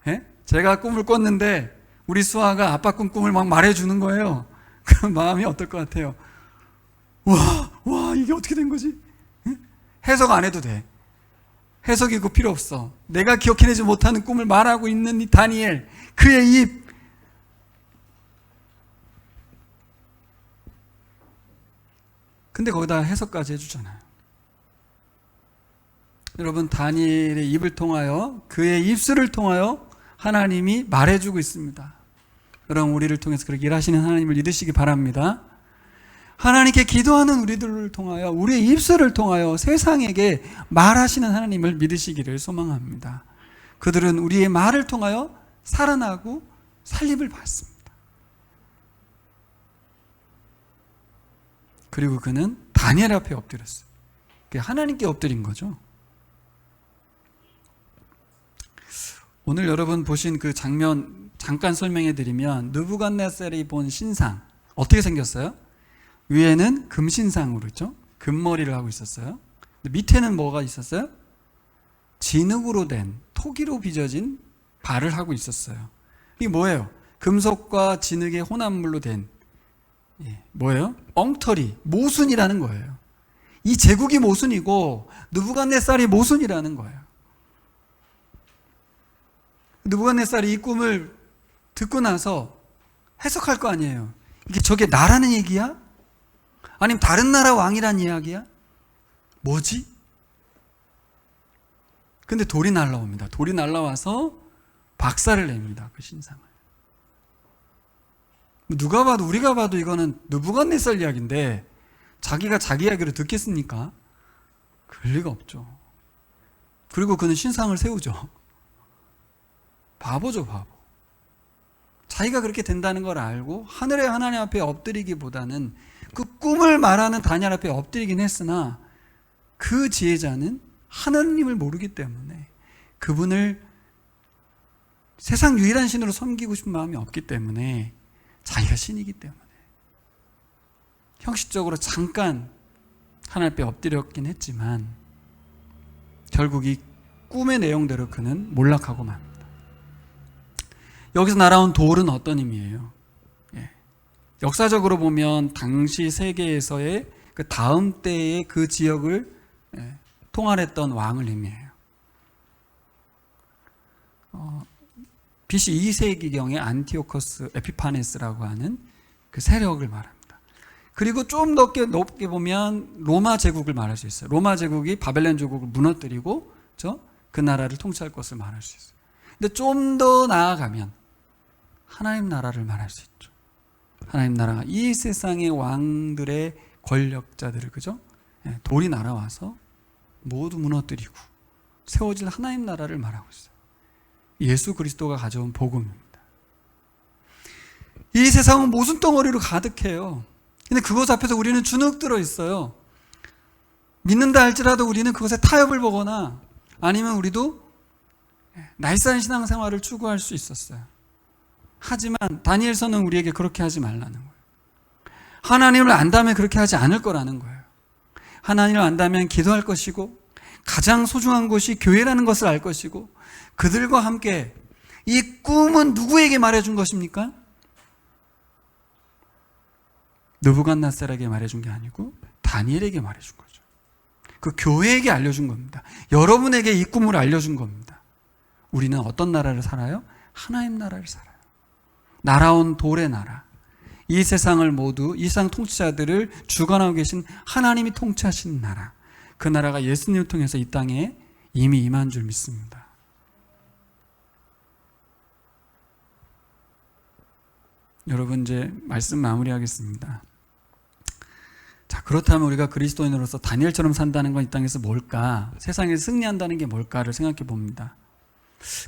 예? 제가 꿈을 꿨는데 우리 수아가 아빠 꾼 꿈을 막 말해주는 거예요. 그런 마음이 어떨 것 같아요? 와, 이게 어떻게 된 거지? 예? 해석 안 해도 돼. 해석이 그 필요 없어. 내가 기억해내지 못하는 꿈을 말하고 있는 이 다니엘, 그의 입. 근데 거기다 해석까지 해주잖아요. 여러분, 다니엘의 입을 통하여, 그의 입술을 통하여 하나님이 말해주고 있습니다. 여러분, 우리를 통해서 그렇게 일하시는 하나님을 믿으시기 바랍니다. 하나님께 기도하는 우리들을 통하여, 우리의 입술을 통하여 세상에게 말하시는 하나님을 믿으시기를 소망합니다. 그들은 우리의 말을 통하여 살아나고 살림을 받습니다. 그리고 그는 다니엘 앞에 엎드렸어요. 하나님께 엎드린 거죠. 오늘 여러분 보신 그 장면 잠깐 설명해 드리면, 느부갓네살이 본 신상 어떻게 생겼어요? 위에는 금신상으로 있죠. 금머리를 하고 있었어요. 밑에는 뭐가 있었어요? 진흙으로 된, 토기로 빚어진 발을 하고 있었어요. 이게 뭐예요? 금속과 진흙의 혼합물로 된 뭐예요? 엉터리, 모순이라는 거예요. 이 제국이 모순이고 느부갓네살이 모순이라는 거예요. 느부갓네살이 이 꿈을 듣고 나서 해석할 거 아니에요. 이게 저게 나라는 얘기야? 아니면 다른 나라 왕이란 이야기야? 뭐지? 근데 돌이 날라옵니다. 돌이 날라와서 박살을 냅니다. 그 신상을. 누가 봐도, 우리가 봐도 이거는 느부갓네살 이야기인데 자기가 자기 이야기로 듣겠습니까? 그럴 리가 없죠. 그리고 그는 신상을 세우죠. 바보죠, 바보. 자기가 그렇게 된다는 걸 알고 하늘의 하나님 앞에 엎드리기보다는 그 꿈을 말하는 다니엘 앞에 엎드리긴 했으나, 그 지혜자는 하나님을 모르기 때문에, 그분을 세상 유일한 신으로 섬기고 싶은 마음이 없기 때문에, 자기가 신이기 때문에 형식적으로 잠깐 하나님 앞에 엎드렸긴 했지만 결국 이 꿈의 내용대로 그는 몰락하고 맙니다. 여기서 날아온 돌은 어떤 의미예요? 역사적으로 보면 당시 세계에서의 그 다음 때의 그 지역을 통할했던 왕을 의미해요. BC 2세기경에 안티오커스 에피파네스라고 하는 그 세력을 말합니다. 그리고 좀 높게 보면 로마 제국을 말할 수 있어요. 로마 제국이 바벨론 제국을 무너뜨리고 그 나라를 통치할 것을 말할 수 있어요. 근데 좀 더 나아가면 하나님 나라를 말할 수 있죠. 하나님 나라가 이 세상의 왕들의 권력자들을 돌이 날아와서 모두 무너뜨리고 세워질 하나님 나라를 말하고 있어요. 예수 그리스도가 가져온 복음입니다. 이 세상은 모순 덩어리로 가득해요. 근데 그것 앞에서 우리는 주눅 들어 있어요. 믿는다 할지라도 우리는 그것에 타협을 보거나 아니면 우리도 날쌘 신앙생활을 추구할 수 있었어요. 하지만 다니엘서는 우리에게 그렇게 하지 말라는 거예요. 하나님을 안다면 그렇게 하지 않을 거라는 거예요. 하나님을 안다면 기도할 것이고 가장 소중한 곳이 교회라는 것을 알 것이고, 그들과 함께 이 꿈은 누구에게 말해준 것입니까? 느부갓네살에게 말해준 게 아니고 다니엘에게 말해준 거죠. 그 교회에게 알려준 겁니다. 여러분에게 이 꿈을 알려준 겁니다. 우리는 어떤 나라를 살아요? 하나님 나라를 살아요. 날아온 돌의 나라. 이 세상을 모두, 이 세상 통치자들을 주관하고 계신 하나님이 통치하시는 나라. 그 나라가 예수님을 통해서 이 땅에 이미 임한 줄 믿습니다. 여러분, 이제 말씀 마무리하겠습니다. 자, 그렇다면 우리가 그리스도인으로서 다니엘처럼 산다는 건 이 땅에서 뭘까? 세상에서 승리한다는 게 뭘까를 생각해 봅니다.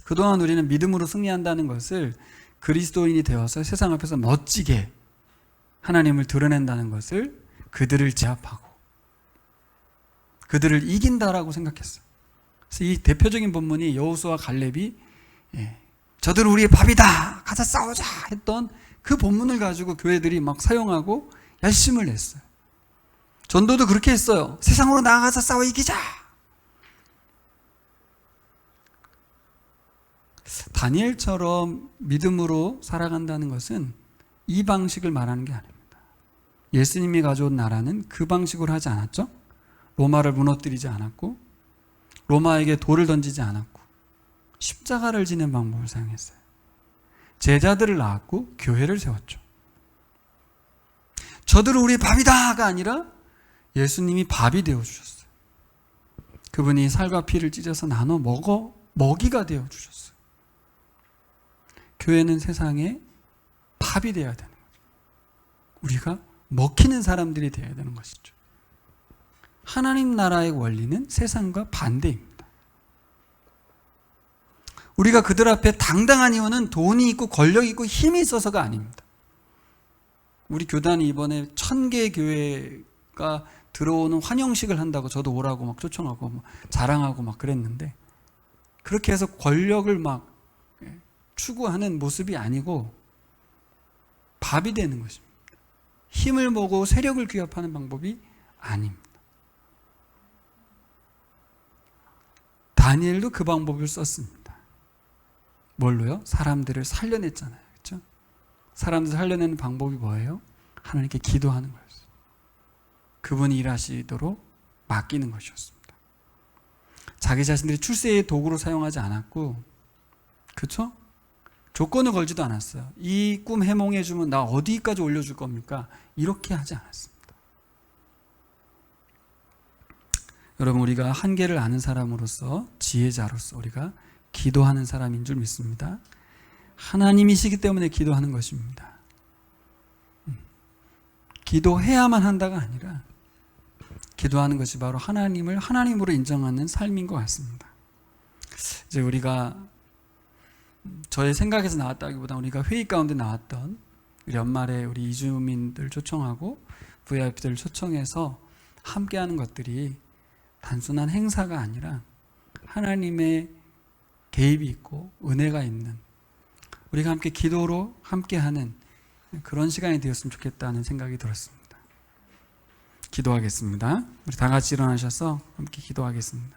그동안 우리는 믿음으로 승리한다는 것을 그리스도인이 되어서 세상 앞에서 멋지게 하나님을 드러낸다는 것을, 그들을 제압하고 그들을 이긴다라고 생각했어요. 그래서 이 대표적인 본문이 여호수아 갈렙이 저들은 우리의 밥이다, 가서 싸우자 했던 그 본문을 가지고 교회들이 막 사용하고 열심을 냈어요. 전도도 그렇게 했어요. 세상으로 나아가서 싸워 이기자. 다니엘처럼 믿음으로 살아간다는 것은 이 방식을 말하는 게 아닙니다. 예수님이 가져온 나라는 그 방식으로 하지 않았죠? 로마를 무너뜨리지 않았고, 로마에게 돌을 던지지 않았고, 십자가를 지는 방법을 사용했어요. 제자들을 낳았고 교회를 세웠죠. 저들은 우리의 밥이다가 아니라 예수님이 밥이 되어주셨어요. 그분이 살과 피를 찢어서 나눠 먹이가 되어주셨어요. 교회는 세상에 밥이 되어야 되는 거죠. 우리가 먹히는 사람들이 되어야 되는 것이죠. 하나님 나라의 원리는 세상과 반대입니다. 우리가 그들 앞에 당당한 이유는 돈이 있고 권력이 있고 힘이 있어서가 아닙니다. 우리 교단이 이번에 1000개 교회가 들어오는 환영식을 한다고 저도 오라고 막 초청하고 막 자랑하고 막 그랬는데, 그렇게 해서 권력을 막 추구하는 모습이 아니고 밥이 되는 것입니다. 힘을 모으고 세력을 규합하는 방법이 아닙니다. 다니엘도 그 방법을 썼습니다. 뭘로요? 사람들을 살려냈잖아요. 그렇죠? 사람들을 살려내는 방법이 뭐예요? 하나님께 기도하는 거였어요. 그분이 일하시도록 맡기는 것이었습니다. 자기 자신들이 출세의 도구로 사용하지 않았고, 그렇죠? 조건을 걸지도 않았어요. 이 꿈 해몽해 주면 나 어디까지 올려줄 겁니까? 이렇게 하지 않았습니다. 여러분, 우리가 한계를 아는 사람으로서, 지혜자로서 우리가 기도하는 사람인 줄 믿습니다. 하나님이시기 때문에 기도하는 것입니다. 기도해야만 한다가 아니라 기도하는 것이 바로 하나님을 하나님으로 인정하는 삶인 것 같습니다. 이제 우리가 저의 생각에서 나왔다기보다 우리가 회의 가운데 나왔던, 우리 연말에 우리 이주민들 초청하고 VIP들 초청해서 함께하는 것들이 단순한 행사가 아니라 하나님의 개입이 있고 은혜가 있는, 우리가 함께 기도로 함께하는 그런 시간이 되었으면 좋겠다는 생각이 들었습니다. 기도하겠습니다. 우리 다 같이 일어나셔서 함께 기도하겠습니다.